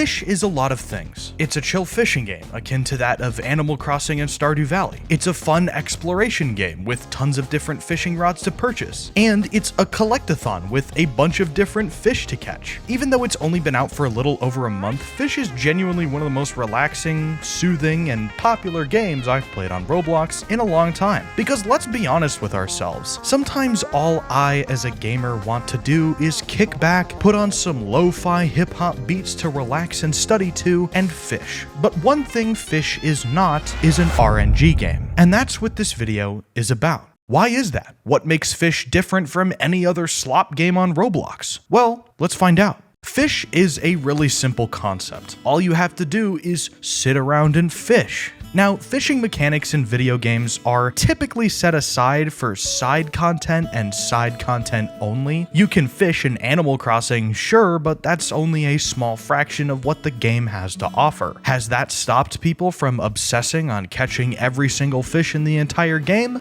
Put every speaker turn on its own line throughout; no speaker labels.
Fish is a lot of things. It's a chill fishing game, akin to that of Animal Crossing and Stardew Valley. It's a fun exploration game with tons of different fishing rods to purchase. And it's a collectathon with a bunch of different fish to catch. Even though it's only been out for a little over a month, Fish is genuinely one of the most relaxing, soothing, and popular games I've played on Roblox in a long time. Because let's be honest with ourselves, sometimes all I as a gamer want to do is kick back, put on some lo-fi hip-hop beats to relax and study to, and fish. But one thing Fish is not is an RNG game. And that's what this video is about. Why is that? What makes Fish different from any other slop game on Roblox? Well, let's find out. Fish is a really simple concept. All you have to do is sit around and fish. Now, fishing mechanics in video games are typically set aside for side content and side content only. You can fish in Animal Crossing, sure, but that's only a small fraction of what the game has to offer. Has that stopped people from obsessing on catching every single fish in the entire game?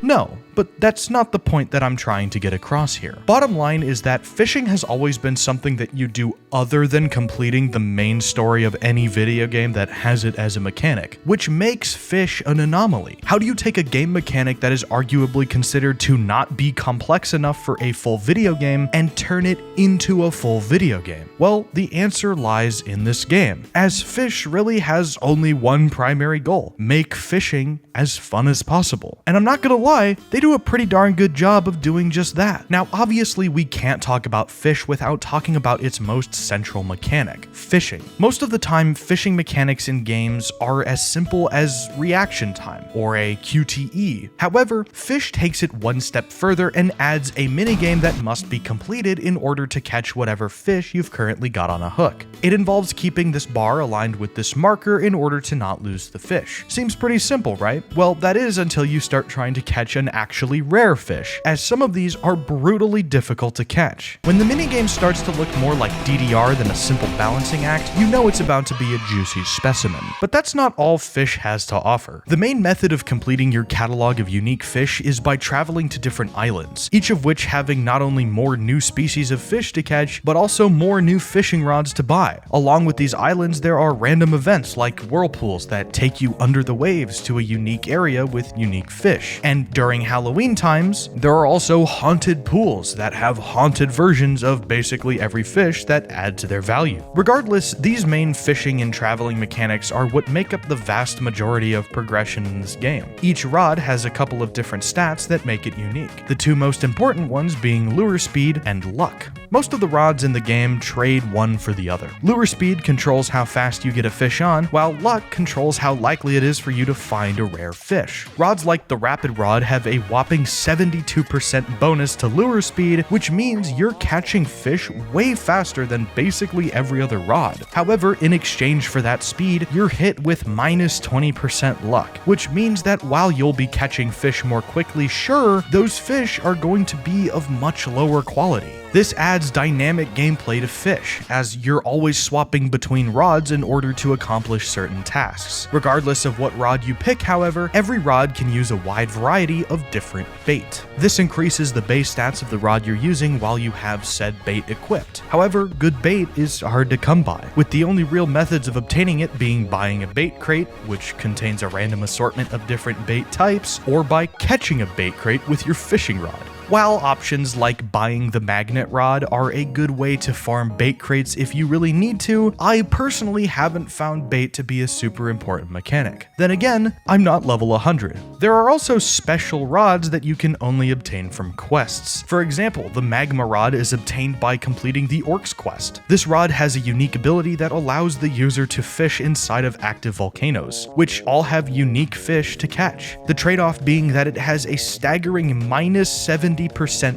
No. But that's not the point that I'm trying to get across here. Bottom line is that fishing has always been something that you do other than completing the main story of any video game that has it as a mechanic, which makes Fish an anomaly. How do you take a game mechanic that is arguably considered to not be complex enough for a full video game and turn it into a full video game? Well, the answer lies in this game, as Fish really has only one primary goal: make fishing as fun as possible. And I'm not gonna lie, they do a pretty darn good job of doing just that. Now, obviously, we can't talk about Fish without talking about its most central mechanic: fishing. Most of the time, fishing mechanics in games are as simple as reaction time, or a QTE. However, Fish takes it one step further and adds a minigame that must be completed in order to catch whatever fish you've currently got on a hook. It involves keeping this bar aligned with this marker in order to not lose the fish. Seems pretty simple, right? Well, that is until you start trying to catch an actually rare fish, as some of these are brutally difficult to catch. When the minigame starts to look more like DDR than a simple balancing act, you know it's about to be a juicy specimen. But that's not all Fish has to offer. The main method of completing your catalog of unique fish is by traveling to different islands, each of which having not only more new species of fish to catch, but also more new fishing rods to buy. Along with these islands, there are random events like whirlpools that take you under the waves to a unique area with unique fish. And during Halloween times, there are also haunted pools that have haunted versions of basically every fish that add to their value. Regardless, these main fishing and traveling mechanics are what make up the vast majority of progression in this game. Each rod has a couple of different stats that make it unique, the two most important ones being lure speed and luck. Most of the rods in the game trade one for the other. Lure speed controls how fast you get a fish on, while luck controls how likely it is for you to find a rare fish. Rods like the Rapid Rod have a whopping 72% bonus to lure speed, which means you're catching fish way faster than basically every other rod. However, in exchange for that speed, you're hit with minus 20% luck, which means that while you'll be catching fish more quickly, sure, those fish are going to be of much lower quality. This adds dynamic gameplay to Fish, as you're always swapping between rods in order to accomplish certain tasks. Regardless of what rod you pick, however, every rod can use a wide variety of different bait. This increases the base stats of the rod you're using while you have said bait equipped. However, good bait is hard to come by, with the only real methods of obtaining it being buying a bait crate, which contains a random assortment of different bait types, or by catching a bait crate with your fishing rod. While options like buying the magnet rod are a good way to farm bait crates if you really need to, I personally haven't found bait to be a super important mechanic. Then again, I'm not level 100. There are also special rods that you can only obtain from quests. For example, the magma rod is obtained by completing the Orcs quest. This rod has a unique ability that allows the user to fish inside of active volcanoes, which all have unique fish to catch. The trade-off being that it has a staggering minus 70%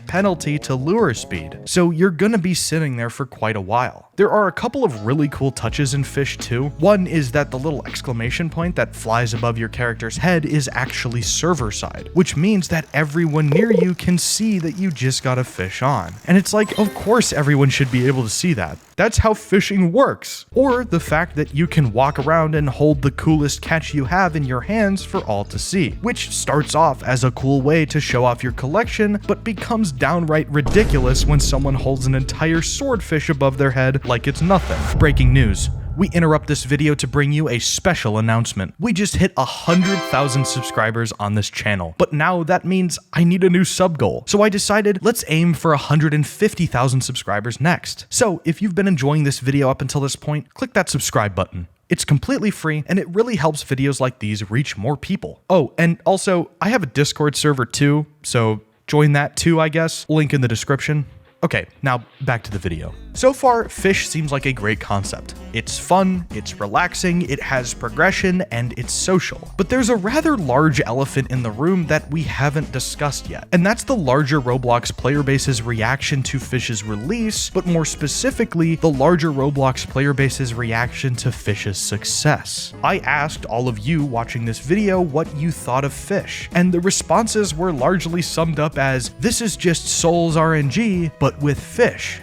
penalty to lure speed, so you're gonna be sitting there for quite a while. There are a couple of really cool touches in Fish too. One is that the little exclamation point that flies above your character's head is actually entirely server side, which means that everyone near you can see that you just got a fish on. And it's like, of course everyone should be able to see that. That's how fishing works. Or the fact that you can walk around and hold the coolest catch you have in your hands for all to see, which starts off as a cool way to show off your collection, but becomes downright ridiculous when someone holds an entire swordfish above their head like it's nothing. Breaking news. We interrupt this video to bring you a special announcement. We just hit 100,000 subscribers on this channel, but now that means I need a new sub goal. So I decided let's aim for 150,000 subscribers next. So if you've been enjoying this video up until this point, click that subscribe button. It's completely free, and it really helps videos like these reach more people. Oh, and also, I have a Discord server too, so join that too, I guess. Link in the description. Okay, now back to the video. So far, Fish seems like a great concept. It's fun, it's relaxing, it has progression, and it's social. But there's a rather large elephant in the room that we haven't discussed yet, and that's the larger Roblox player base's reaction to Fish's release, but more specifically, the larger Roblox player base's reaction to Fish's success. I asked all of you watching this video what you thought of Fish, and the responses were largely summed up as, this is just Souls RNG, but with Fish.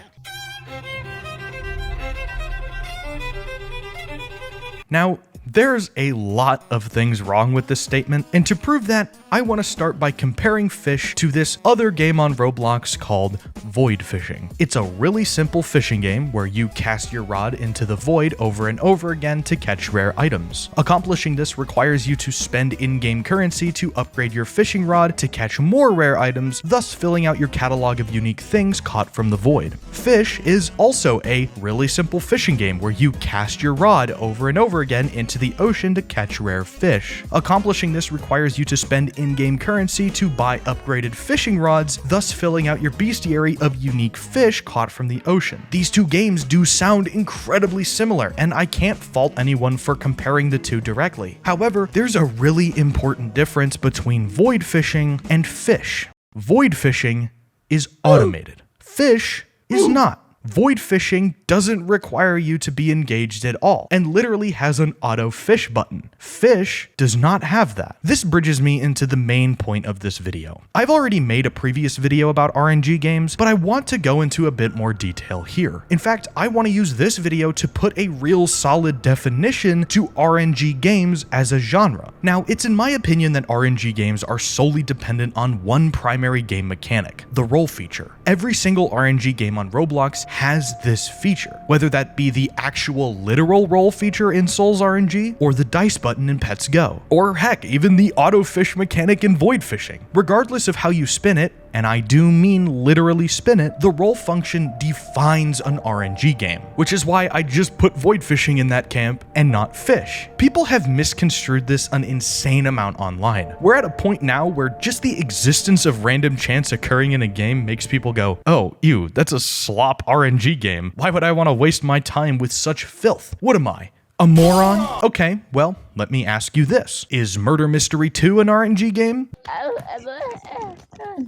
Now, there's a lot of things wrong with this statement, and to prove that, I want to start by comparing Fish to this other game on Roblox called void fishing. It's a really simple fishing game where you cast your rod into the void over and over again to catch rare items. Accomplishing this requires you to spend in-game currency to upgrade your fishing rod to catch more rare items, thus filling out your catalog of unique things caught from the void. Fish is also a really simple fishing game where you cast your rod over and over again into the ocean to catch rare fish. Accomplishing this requires you to spend in-game currency to buy upgraded fishing rods, thus filling out your bestiary of unique fish caught from the ocean. These two games do sound incredibly similar, and I can't fault anyone for comparing the two directly. However, there's a really important difference between void fishing and Fish. Void fishing is automated. Fish is not. Void fishing doesn't require you to be engaged at all, and literally has an auto fish button. Fish does not have that. This bridges me into the main point of this video. I've already made a previous video about RNG games, but I want to go into a bit more detail here. In fact, I want to use this video to put a real solid definition to RNG games as a genre. Now, it's in my opinion that RNG games are solely dependent on one primary game mechanic, the roll feature. Every single RNG game on Roblox has this feature, whether that be the actual literal roll feature in Souls RNG, or the dice button in Pets Go, or heck, even the auto fish mechanic in void fishing. Regardless of how you spin it, and I do mean literally spin it, the roll function defines an RNG game, which is why I just put void fishing in that camp and not Fish. People have misconstrued this an insane amount online. We're at a point now where just the existence of random chance occurring in a game makes people go, oh, ew, that's a slop RNG game. Why would I want to waste my time with such filth? What am I? A moron? Okay, well, let me ask you this. Is Murder Mystery 2 an RNG game?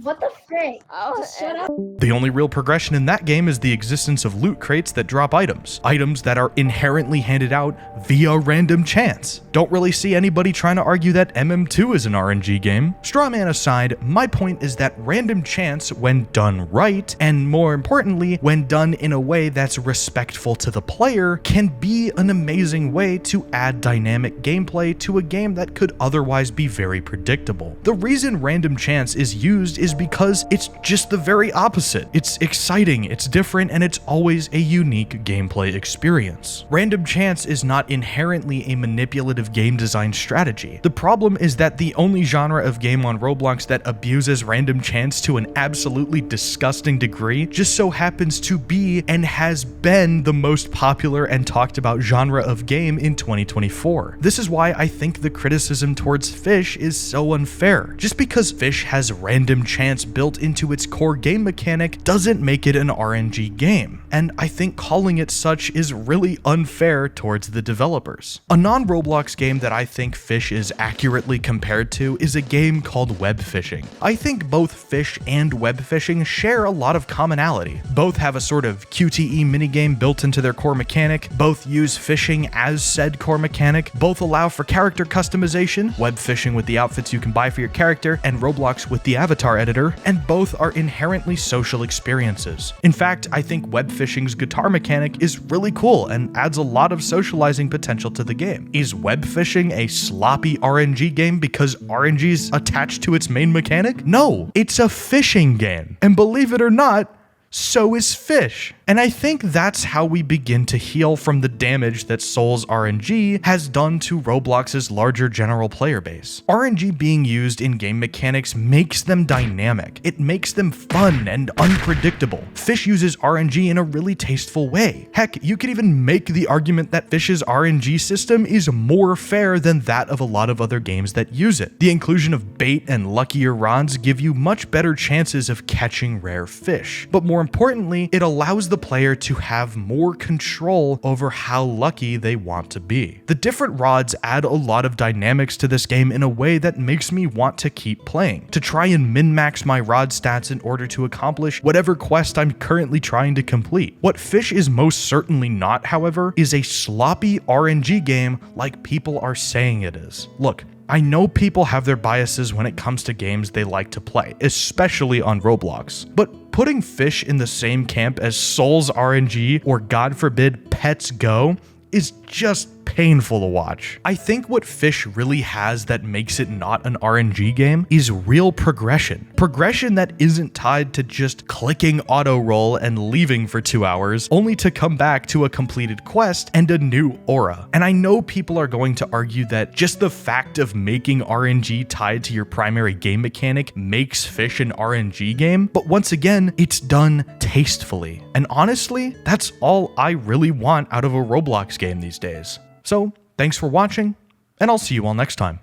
What the frick? Just shut up.
The only real progression in that game is the existence of loot crates that drop items that are inherently handed out via random chance. Don't really see anybody trying to argue that MM2 is an RNG game. Straw man aside, my point is that random chance, when done right, and more importantly, when done in a way that's respectful to the player, can be an amazing way to add dynamic gameplay to a game that could otherwise be very predictable. The reason random chance is used is because it's just the very opposite. It's exciting, it's different, and it's always a unique gameplay experience. Random chance is not inherently a manipulative game design strategy. The problem is that the only genre of game on Roblox that abuses random chance to an absolutely disgusting degree just so happens to be and has been the most popular and talked about genre of game in 2024. This is why I think the criticism towards Fish is so unfair. Just because Fish has random chance built into its core game mechanic doesn't make it an RNG game, and I think calling it such is really unfair towards the developers. A non-Roblox game that I think Fish is accurately compared to is a game called web fishing. I think both Fish and web fishing share a lot of commonality. Both have a sort of QTE minigame built into their core mechanic, both use fishing as said core mechanic. Both allow for character customization, web fishing with the outfits you can buy for your character, and Roblox with the avatar editor, and both are inherently social experiences. In fact, I think web fishing's guitar mechanic is really cool and adds a lot of socializing potential to the game. Is web fishing a sloppy RNG game because RNG's attached to its main mechanic? No, it's a fishing game. And believe it or not, so is Fish. And I think that's how we begin to heal from the damage that Soul's RNG has done to Roblox's larger general player base. RNG being used in game mechanics makes them dynamic. It makes them fun and unpredictable. Fish uses RNG in a really tasteful way. Heck, you could even make the argument that Fish's RNG system is more fair than that of a lot of other games that use it. The inclusion of bait and luckier rods give you much better chances of catching rare fish. But more importantly, it allows the player to have more control over how lucky they want to be. The different rods add a lot of dynamics to this game in a way that makes me want to keep playing, to try and min-max my rod stats in order to accomplish whatever quest I'm currently trying to complete. What Fish is most certainly not, however, is a sloppy RNG game like people are saying it is. Look, I know people have their biases when it comes to games they like to play, especially on Roblox, but putting Fish in the same camp as Soul's RNG or, God forbid, Pets Go is just painful to watch. I think what Fish really has that makes it not an RNG game is real progression. Progression that isn't tied to just clicking auto roll and leaving for 2 hours, only to come back to a completed quest and a new aura. And I know people are going to argue that just the fact of making RNG tied to your primary game mechanic makes Fish an RNG game, but once again, it's done tastefully. And honestly, that's all I really want out of a Roblox game these days. So, thanks for watching, and I'll see you all next time.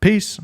Peace.